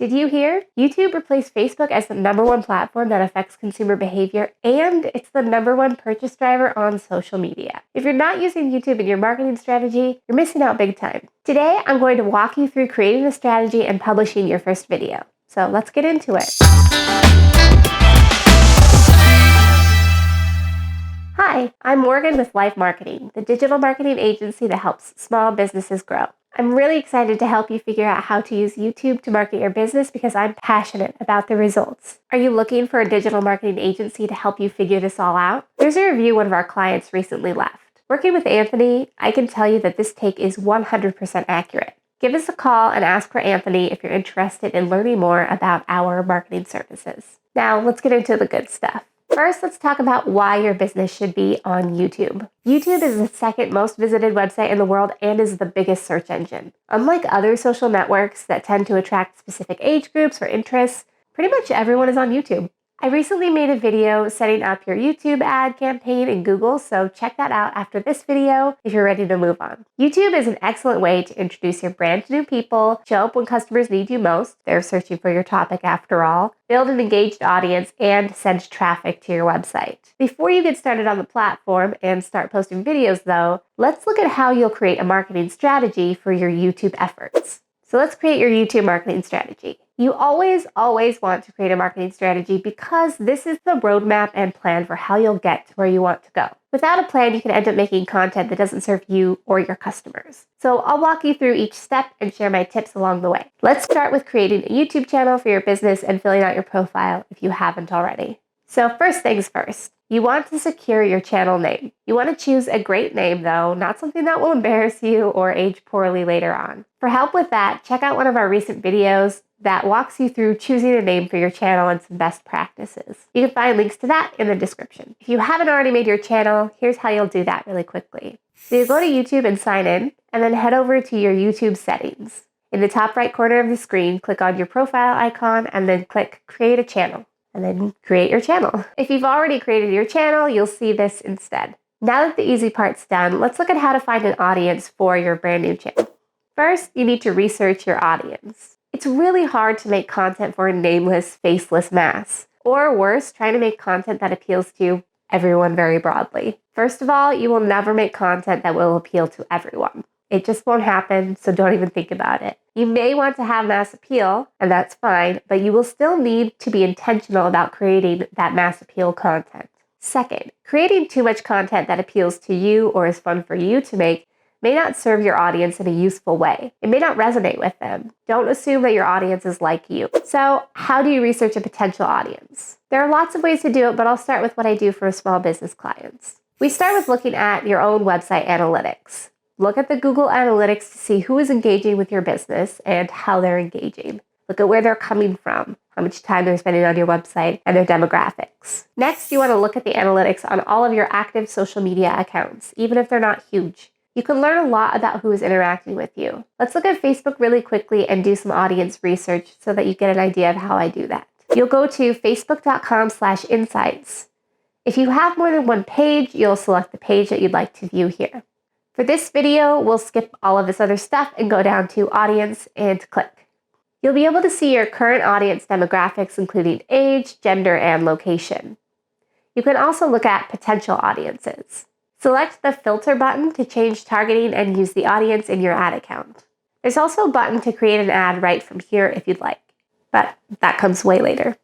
Did you hear? YouTube replaced Facebook as the #1 platform that affects consumer behavior, and it's the #1 purchase driver on social media. If you're not using YouTube in your marketing strategy, you're missing out big time. Today, I'm going to walk you through creating a strategy and publishing your first video. So let's get into it. Hi, I'm Morgan with Life Marketing, the digital marketing agency that helps small businesses grow. I'm really excited to help you figure out how to use YouTube to market your business because I'm passionate about the results. Are you looking for a digital marketing agency to help you figure this all out? Here's a review one of our clients recently left. Working with Anthony, I can tell you that this take is 100% accurate. Give us a call and ask for Anthony if you're interested in learning more about our marketing services. Now, let's get into the good stuff. First, let's talk about why your business should be on YouTube. YouTube is the second most visited website in the world and is the biggest search engine. Unlike other social networks that tend to attract specific age groups or interests, pretty much everyone is on YouTube. I recently made a video setting up your YouTube ad campaign in Google, so check that out after this video if you're ready to move on. YouTube is an excellent way to introduce your brand to new people, show up when customers need you most, they're searching for your topic after all, build an engaged audience, and send traffic to your website. Before you get started on the platform and start posting videos though, let's look at how you'll create a marketing strategy for your YouTube efforts. So let's create your YouTube marketing strategy. You always want to create a marketing strategy because this is the roadmap and plan for how you'll get to where you want to go. Without a plan, you can end up making content that doesn't serve you or your customers. So I'll walk you through each step and share my tips along the way. Let's start with creating a YouTube channel for your business and filling out your profile if you haven't already. So first things first, you want to secure your channel name. You want to choose a great name though, not something that will embarrass you or age poorly later on. For help with that, check out one of our recent videos that walks you through choosing a name for your channel and some best practices. You can find links to that in the description. If you haven't already made your channel, here's how you'll do that really quickly. So you go to YouTube and sign in, and then head over to your YouTube settings. In the top right corner of the screen, click on your profile icon and then click Create a Channel, and then create your channel. If you've already created your channel, you'll see this instead. Now that the easy part's done, let's look at how to find an audience for your brand new channel. First, you need to research your audience. It's really hard to make content for a nameless, faceless mass. Or worse, trying to make content that appeals to everyone very broadly. First of all, you will never make content that will appeal to everyone. It just won't happen, so don't even think about it. You may want to have mass appeal, and that's fine, but you will still need to be intentional about creating that mass appeal content. Second, creating too much content that appeals to you or is fun for you to make may not serve your audience in a useful way. It may not resonate with them. Don't assume that your audience is like you. So how do you research a potential audience? There are lots of ways to do it, but I'll start with what I do for small business clients. We start with looking at your own website analytics. Look at the Google Analytics to see who is engaging with your business and how they're engaging. Look at where they're coming from, how much time they're spending on your website, and their demographics. Next, you want to look at the analytics on all of your active social media accounts, even if they're not huge. You can learn a lot about who is interacting with you. Let's look at Facebook really quickly and do some audience research so that you get an idea of how I do that. You'll go to facebook.com/insights. If you have more than one page, you'll select the page that you'd like to view here. For this video, we'll skip all of this other stuff and go down to audience and click. You'll be able to see your current audience demographics, including age, gender, and location. You can also look at potential audiences. Select the filter button to change targeting and use the audience in your ad account. There's also a button to create an ad right from here if you'd like, but that comes way later.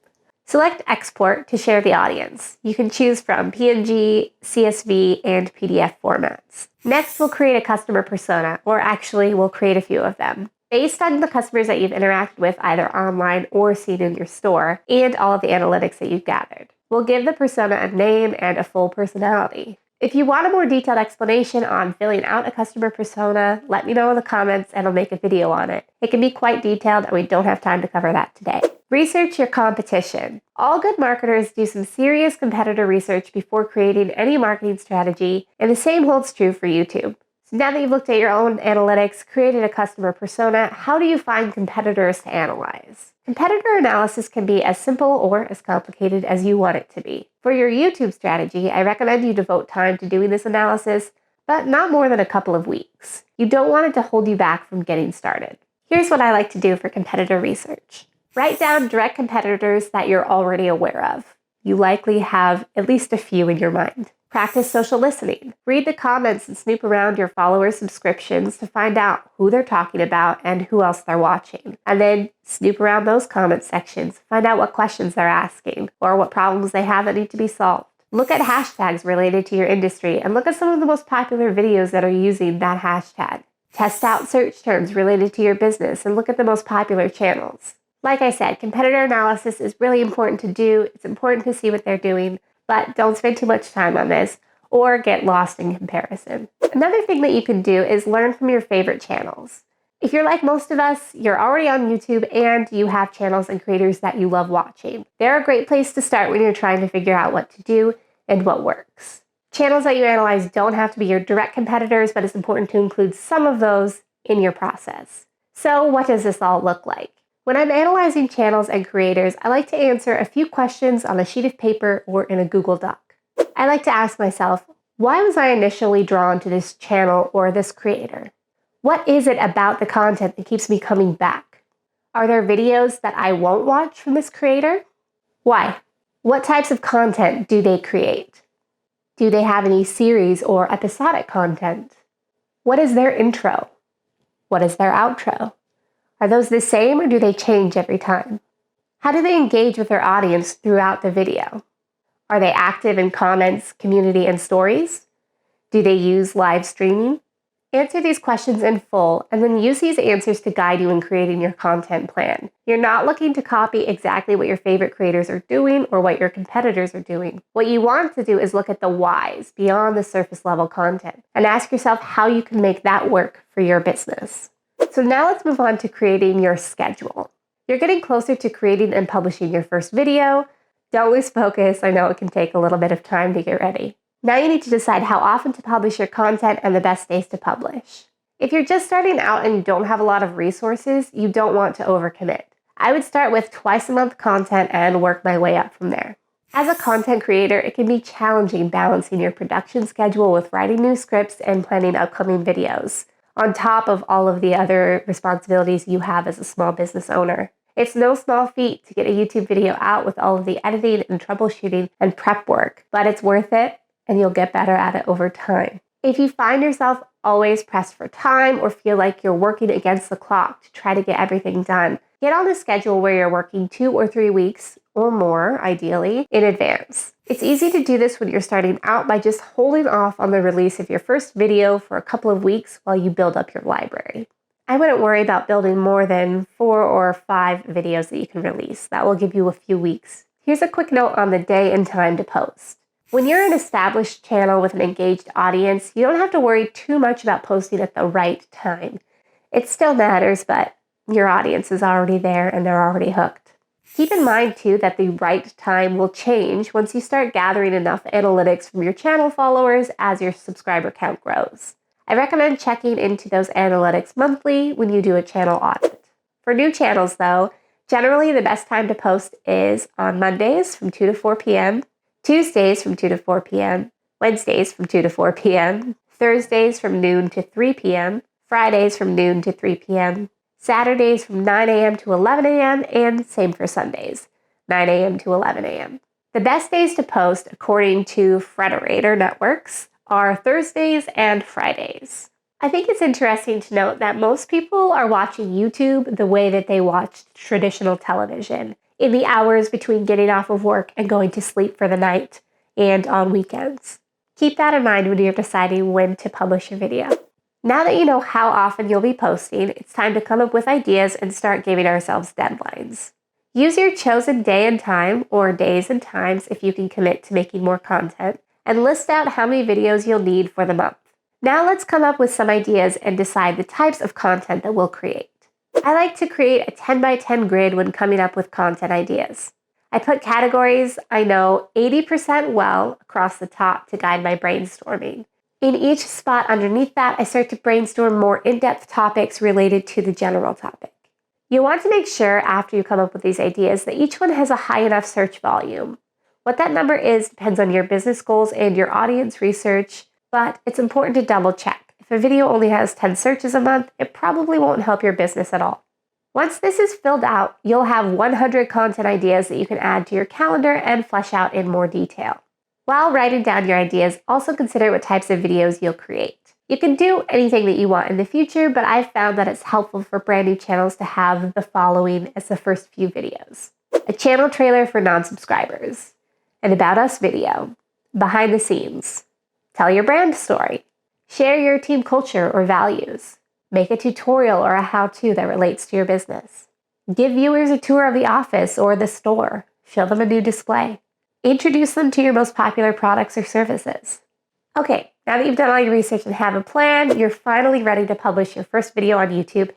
Select export to share the audience. You can choose from PNG, CSV, and PDF formats. Next, we'll create a customer persona, or actually we'll create a few of them, based on the customers that you've interacted with either online or seen in your store, and all of the analytics that you've gathered. We'll give the persona a name and a full personality. If you want a more detailed explanation on filling out a customer persona, let me know in the comments and I'll make a video on it. It can be quite detailed and we don't have time to cover that today. Research your competition. All good marketers do some serious competitor research before creating any marketing strategy, and the same holds true for YouTube. So now that you've looked at your own analytics, created a customer persona, how do you find competitors to analyze? Competitor analysis can be as simple or as complicated as you want it to be. For your YouTube strategy, I recommend you devote time to doing this analysis, but not more than a couple of weeks. You don't want it to hold you back from getting started. Here's what I like to do for competitor research. Write down direct competitors that you're already aware of. You likely have at least a few in your mind. Practice social listening. Read the comments and snoop around your followers' subscriptions to find out who they're talking about and who else they're watching. And then snoop around those comment sections. Find out what questions they're asking or what problems they have that need to be solved. Look at hashtags related to your industry and look at some of the most popular videos that are using that hashtag. Test out search terms related to your business and look at the most popular channels. Like I said, competitor analysis is really important to do. It's important to see what they're doing, but don't spend too much time on this or get lost in comparison. Another thing that you can do is learn from your favorite channels. If you're like most of us, you're already on YouTube and you have channels and creators that you love watching. They're a great place to start when you're trying to figure out what to do and what works. Channels that you analyze don't have to be your direct competitors, but it's important to include some of those in your process. So what does this all look like? When I'm analyzing channels and creators, I like to answer a few questions on a sheet of paper or in a Google Doc. I like to ask myself, why was I initially drawn to this channel or this creator? What is it about the content that keeps me coming back? Are there videos that I won't watch from this creator? Why? What types of content do they create? Do they have any series or episodic content? What is their intro? What is their outro? Are those the same or do they change every time? How do they engage with their audience throughout the video? Are they active in comments, community, and stories? Do they use live streaming? Answer these questions in full and then use these answers to guide you in creating your content plan. You're not looking to copy exactly what your favorite creators are doing or what your competitors are doing. What you want to do is look at the whys beyond the surface level content and ask yourself how you can make that work for your business. So now let's move on to creating your schedule. You're getting closer to creating and publishing your first video. Don't lose focus. I know it can take a little bit of time to get ready. Now you need to decide how often to publish your content and the best days to publish. If you're just starting out and you don't have a lot of resources, you don't want to overcommit. I would start with twice a month content and work my way up from there. As a content creator, it can be challenging balancing your production schedule with writing new scripts and planning upcoming videos, on top of all of the other responsibilities you have as a small business owner. It's no small feat to get a YouTube video out with all of the editing and troubleshooting and prep work, but it's worth it and you'll get better at it over time. If you find yourself always pressed for time or feel like you're working against the clock to try to get everything done, get on a schedule where you're working 2 or 3 weeks or more, ideally, in advance. It's easy to do this when you're starting out by just holding off on the release of your first video for a couple of weeks while you build up your library. I wouldn't worry about building more than 4 or 5 videos that you can release. That will give you a few weeks. Here's a quick note on the day and time to post. When you're an established channel with an engaged audience, you don't have to worry too much about posting at the right time. It still matters, but your audience is already there and they're already hooked. Keep in mind, too, that the right time will change once you start gathering enough analytics from your channel followers as your subscriber count grows. I recommend checking into those analytics monthly when you do a channel audit. For new channels, though, generally the best time to post is on Mondays from 2 to 4 p.m., Tuesdays from 2 to 4 p.m., Wednesdays from 2 to 4 p.m., Thursdays from noon to 3 p.m., Fridays from noon to 3 p.m., Saturdays from 9 a.m. to 11 a.m., and same for Sundays, 9 a.m. to 11 a.m. The best days to post, according to Frederator Networks, are Thursdays and Fridays. I think it's interesting to note that most people are watching YouTube the way that they watched traditional television, in the hours between getting off of work and going to sleep for the night and on weekends. Keep that in mind when you're deciding when to publish a video. Now that you know how often you'll be posting, it's time to come up with ideas and start giving ourselves deadlines. Use your chosen day and time, or days and times if you can commit to making more content, and list out how many videos you'll need for the month. Now let's come up with some ideas and decide the types of content that we'll create. I like to create a 10 by 10 grid when coming up with content ideas. I put categories I know 80% well across the top to guide my brainstorming. In each spot underneath that, I start to brainstorm more in-depth topics related to the general topic. You want to make sure after you come up with these ideas that each one has a high enough search volume. What that number is depends on your business goals and your audience research, but it's important to double check. If a video only has 10 searches a month, it probably won't help your business at all. Once this is filled out, you'll have 100 content ideas that you can add to your calendar and flesh out in more detail. While writing down your ideas, also consider what types of videos you'll create. You can do anything that you want in the future, but I've found that it's helpful for brand new channels to have the following as the first few videos. A channel trailer for non-subscribers, an About Us video, behind the scenes, tell your brand story, share your team culture or values, make a tutorial or a how-to that relates to your business, give viewers a tour of the office or the store, show them a new display, introduce them to your most popular products or services. Okay, now that you've done all your research and have a plan, you're finally ready to publish your first video on YouTube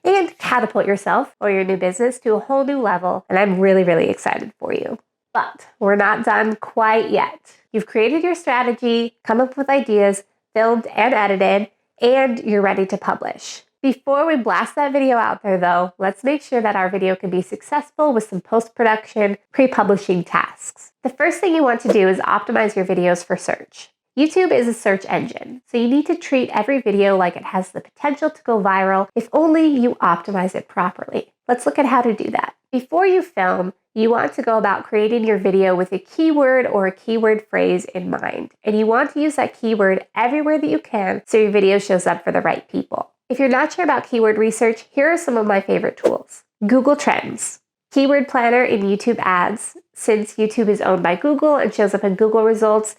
and catapult yourself or your new business to a whole new level, and I'm really, really excited for you. But we're not done quite yet. You've created your strategy, come up with ideas, filmed and edited, and you're ready to publish. Before we blast that video out there though, let's make sure that our video can be successful with some post-production, pre-publishing tasks. The first thing you want to do is optimize your videos for search. YouTube is a search engine, so you need to treat every video like it has the potential to go viral if only you optimize it properly. Let's look at how to do that. Before you film, you want to go about creating your video with a keyword or a keyword phrase in mind, and you want to use that keyword everywhere that you can so your video shows up for the right people. If you're not sure about keyword research, here are some of my favorite tools. Google Trends, Keyword Planner in YouTube Ads. Since YouTube is owned by Google and shows up in Google results,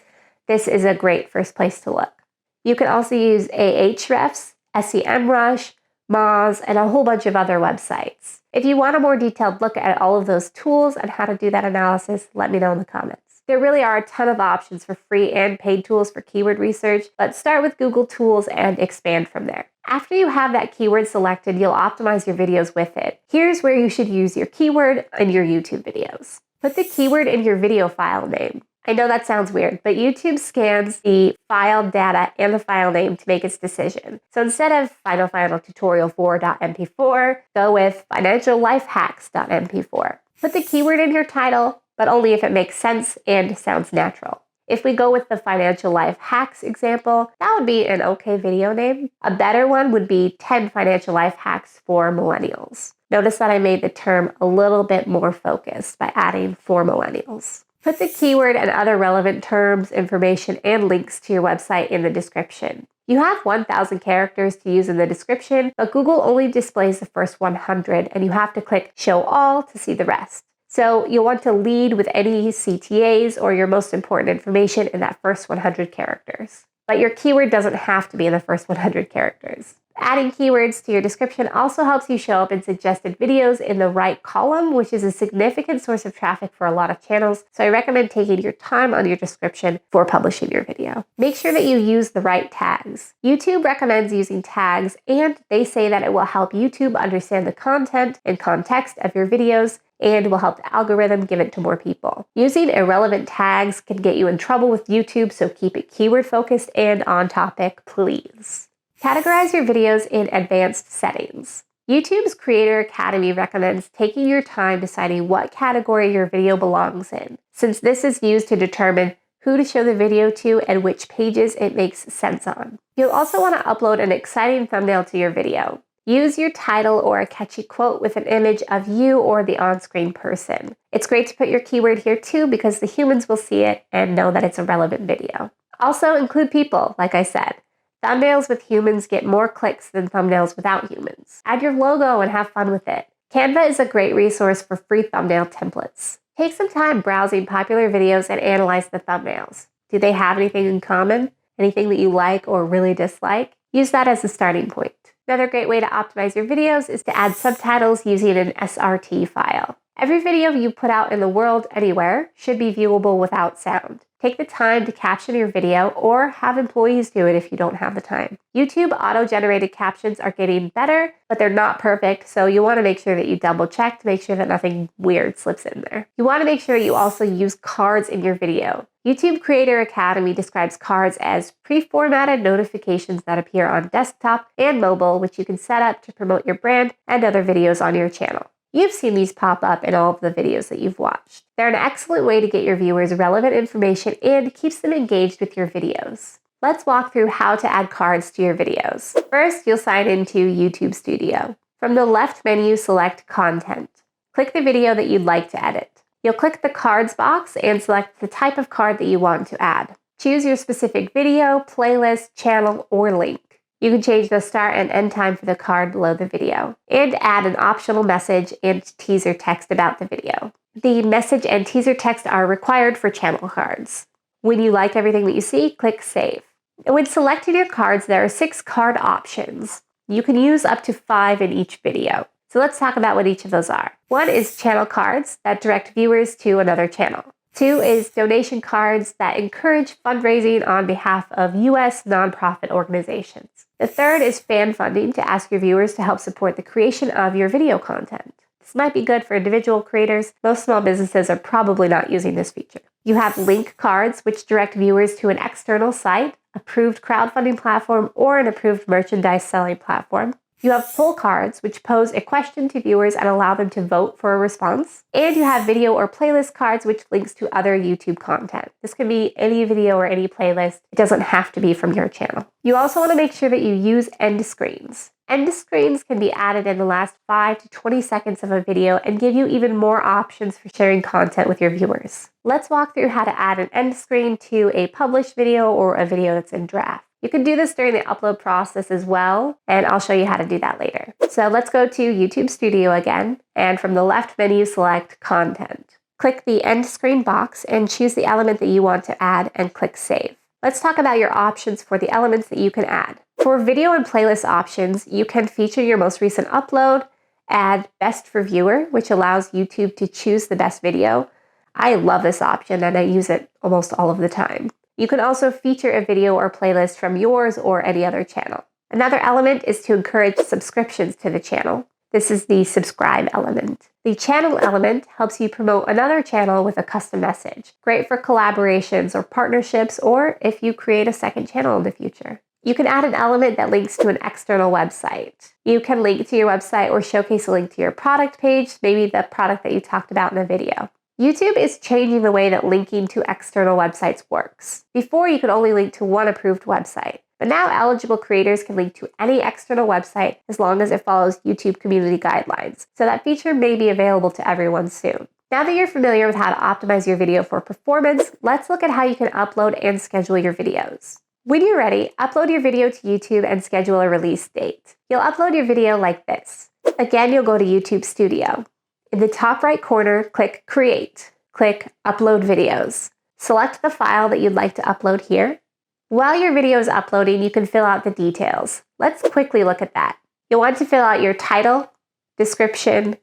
this is a great first place to look. You can also use Ahrefs, SEMrush, Moz, and a whole bunch of other websites. If you want a more detailed look at all of those tools and how to do that analysis, let me know in the comments. There really are a ton of options for free and paid tools for keyword research. Let's start with Google Tools and expand from there. After you have that keyword selected, you'll optimize your videos with it. Here's where you should use your keyword in your YouTube videos. Put the keyword in your video file name. I know that sounds weird, but YouTube scans the file data and the file name to make its decision. So instead of Final Tutorial 4.mp4, go with financiallifehacks.mp4. Put the keyword in your title, but only if it makes sense and sounds natural. If we go with the Financial Life Hacks example, that would be an okay video name. A better one would be 10 Financial Life Hacks for Millennials. Notice that I made the term a little bit more focused by adding for millennials. Put the keyword and other relevant terms, information, and links to your website in the description. You have 1,000 characters to use in the description, but Google only displays the first 100, and you have to click Show All to see the rest. So you'll want to lead with any CTAs or your most important information in that first 100 characters. But your keyword doesn't have to be in the first 100 characters. Adding keywords to your description also helps you show up in suggested videos in the right column, which is a significant source of traffic for a lot of channels. So I recommend taking your time on your description for publishing your video. Make sure that you use the right tags. YouTube recommends using tags, and they say that it will help YouTube understand the content and context of your videos and will help the algorithm give it to more people. Using irrelevant tags can get you in trouble with YouTube, so keep it keyword focused and on topic, please. Categorize your videos in advanced settings. YouTube's Creator Academy recommends taking your time deciding what category your video belongs in, since this is used to determine who to show the video to and which pages it makes sense on. You'll also want to upload an exciting thumbnail to your video. Use your title or a catchy quote with an image of you or the on-screen person. It's great to put your keyword here too because the humans will see it and know that it's a relevant video. Also include people, like I said. Thumbnails with humans get more clicks than thumbnails without humans. Add your logo and have fun with it. Canva is a great resource for free thumbnail templates. Take some time browsing popular videos and analyze the thumbnails. Do they have anything in common? Anything that you like or really dislike? Use that as a starting point. Another great way to optimize your videos is to add subtitles using an SRT file. Every video you put out in the world anywhere should be viewable without sound. Take the time to caption your video or have employees do it if you don't have the time. YouTube auto-generated captions are getting better, but they're not perfect, so you want to make sure that you double check to make sure that nothing weird slips in there. You want to make sure you also use cards in your video. YouTube Creator Academy describes cards as pre-formatted notifications that appear on desktop and mobile, which you can set up to promote your brand and other videos on your channel. You've seen these pop up in all of the videos that you've watched. They're an excellent way to get your viewers relevant information and keeps them engaged with your videos. Let's walk through how to add cards to your videos. First, you'll sign into YouTube Studio. From the left menu, select Content. Click the video that you'd like to edit. You'll click the Cards box and select the type of card that you want to add. Choose your specific video, playlist, channel, or link. You can change the start and end time for the card below the video, and add an optional message and teaser text about the video. The message and teaser text are required for channel cards. When you like everything that you see, click Save. And when selecting your cards, there are 6 card options. You can use up to 5 in each video. So let's talk about what each of those are. 1 is channel cards that direct viewers to another channel. 2 is donation cards that encourage fundraising on behalf of U.S. nonprofit organizations. The 3rd is fan funding to ask your viewers to help support the creation of your video content. This might be good for individual creators. Most small businesses are probably not using this feature. You have link cards, which direct viewers to an external site, approved crowdfunding platform, or an approved merchandise selling platform. You have poll cards, which pose a question to viewers and allow them to vote for a response. And you have video or playlist cards, which links to other YouTube content. This can be any video or any playlist. It doesn't have to be from your channel. You also want to make sure that you use end screens. End screens can be added in the last 5 to 20 seconds of a video and give you even more options for sharing content with your viewers. Let's walk through how to add an end screen to a published video or a video that's in draft. You can do this during the upload process as well, and I'll show you how to do that later. So let's go to YouTube Studio again, and from the left menu, select Content. Click the End Screen box and choose the element that you want to add and click Save. Let's talk about your options for the elements that you can add. For video and playlist options, you can feature your most recent upload, add Best for Viewer, which allows YouTube to choose the best video. I love this option and I use it almost all of the time. You can also feature a video or playlist from yours or any other channel. Another element is to encourage subscriptions to the channel. This is the subscribe element. The channel element helps you promote another channel with a custom message. Great for collaborations or partnerships, or if you create a second channel in the future. You can add an element that links to an external website. You can link to your website or showcase a link to your product page, maybe the product that you talked about in a video. YouTube is changing the way that linking to external websites works. Before, you could only link to one approved website, but now eligible creators can link to any external website as long as it follows YouTube community guidelines. So that feature may be available to everyone soon. Now that you're familiar with how to optimize your video for performance, let's look at how you can upload and schedule your videos. When you're ready, upload your video to YouTube and schedule a release date. You'll upload your video like this. Again, you'll go to YouTube Studio. In the top right corner, click Create. Click Upload Videos. Select the file that you'd like to upload here. While your video is uploading, you can fill out the details. Let's quickly look at that. You'll want to fill out your title, description,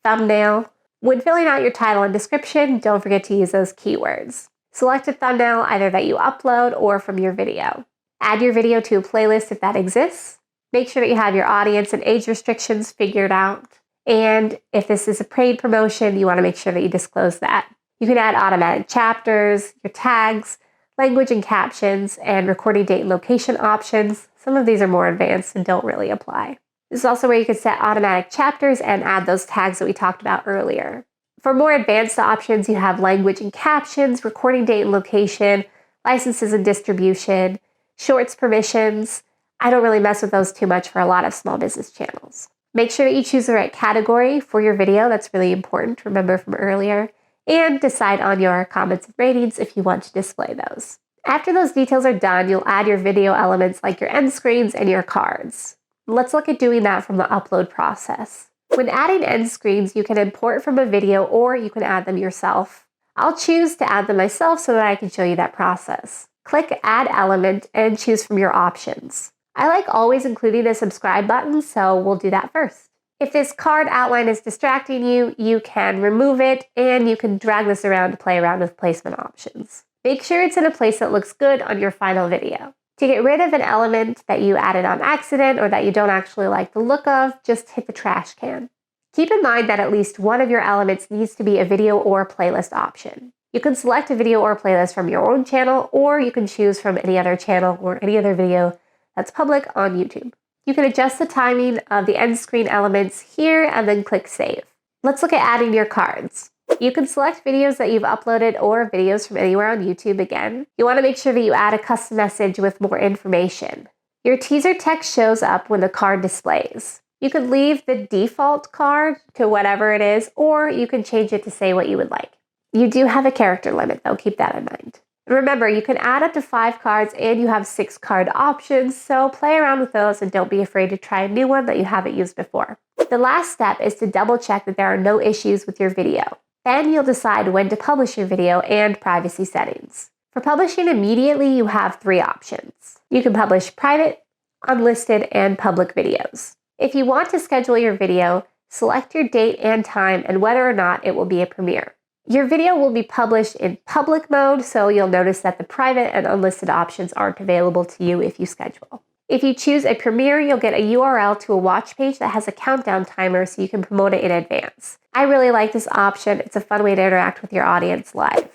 thumbnail. When filling out your title and description, don't forget to use those keywords. Select a thumbnail either that you upload or from your video. Add your video to a playlist if that exists. Make sure that you have your audience and age restrictions figured out. And if this is a paid promotion, you want to make sure that you disclose that. You can add automatic chapters, your tags, language and captions, and recording date and location options. Some of these are more advanced and don't really apply. This is also where you can set automatic chapters and add those tags that we talked about earlier. For more advanced options, you have language and captions, recording date and location, licenses and distribution, shorts permissions. I don't really mess with those too much for a lot of small business channels. Make sure that you choose the right category for your video. That's really important, remember from earlier. And decide on your comments and ratings if you want to display those. After those details are done, you'll add your video elements like your end screens and your cards. Let's look at doing that from the upload process. When adding end screens, you can import from a video or you can add them yourself. I'll choose to add them myself so that I can show you that process. Click Add Element and choose from your options. I like always including a subscribe button, so we'll do that first. If this card outline is distracting you, you can remove it and you can drag this around to play around with placement options. Make sure it's in a place that looks good on your final video. To get rid of an element that you added on accident or that you don't actually like the look of, just hit the trash can. Keep in mind that at least one of your elements needs to be a video or playlist option. You can select a video or playlist from your own channel, or you can choose from any other channel or any other video that's public on YouTube. You can adjust the timing of the end screen elements here and then click Save. Let's look at adding your cards. You can select videos that you've uploaded or videos from anywhere on YouTube again. You want to make sure that you add a custom message with more information. Your teaser text shows up when the card displays. You could leave the default card to whatever it is, or you can change it to say what you would like. You do have a character limit though, keep that in mind. Remember, you can add up to 5 cards and you have 6 card options, so play around with those and don't be afraid to try a new one that you haven't used before. The last step is to double check that there are no issues with your video. Then you'll decide when to publish your video and privacy settings. For publishing immediately, you have 3 options. You can publish private, unlisted, and public videos. If you want to schedule your video, select your date and time and whether or not it will be a premiere. Your video will be published in public mode, so you'll notice that the private and unlisted options aren't available to you if you schedule. If you choose a premiere, you'll get a URL to a watch page that has a countdown timer so you can promote it in advance. I really like this option. It's a fun way to interact with your audience live.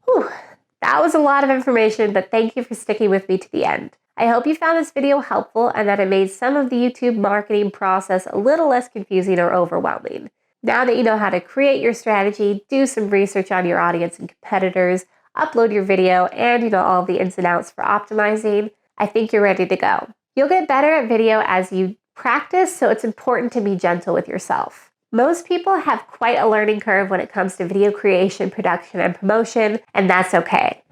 Whew, that was a lot of information, but thank you for sticking with me to the end. I hope you found this video helpful and that it made some of the YouTube marketing process a little less confusing or overwhelming. Now that you know how to create your strategy, do some research on your audience and competitors, upload your video, and you know all the ins and outs for optimizing, I think you're ready to go. You'll get better at video as you practice, so it's important to be gentle with yourself. Most people have quite a learning curve when it comes to video creation, production, and promotion, and that's okay.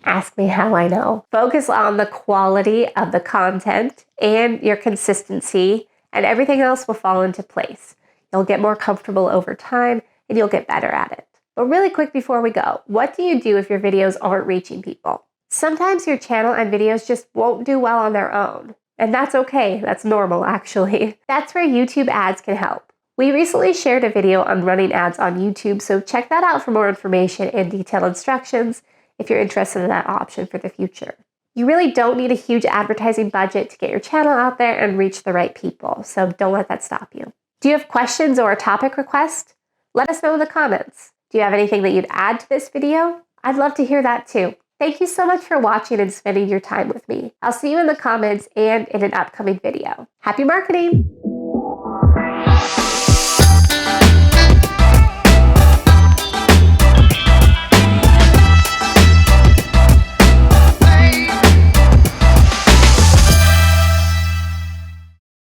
Ask me how I know. Focus on the quality of the content and your consistency, and everything else will fall into place. You'll get more comfortable over time, and you'll get better at it. But really quick before we go, what do you do if your videos aren't reaching people? Sometimes your channel and videos just won't do well on their own. And that's okay. That's normal, actually. That's where YouTube ads can help. We recently shared a video on running ads on YouTube, so check that out for more information and detailed instructions if you're interested in that option for the future. You really don't need a huge advertising budget to get your channel out there and reach the right people, so don't let that stop you. Do you have questions or a topic request? Let us know in the comments. Do you have anything that you'd add to this video? I'd love to hear that too. Thank you so much for watching and spending your time with me. I'll see you in the comments and in an upcoming video. Happy marketing!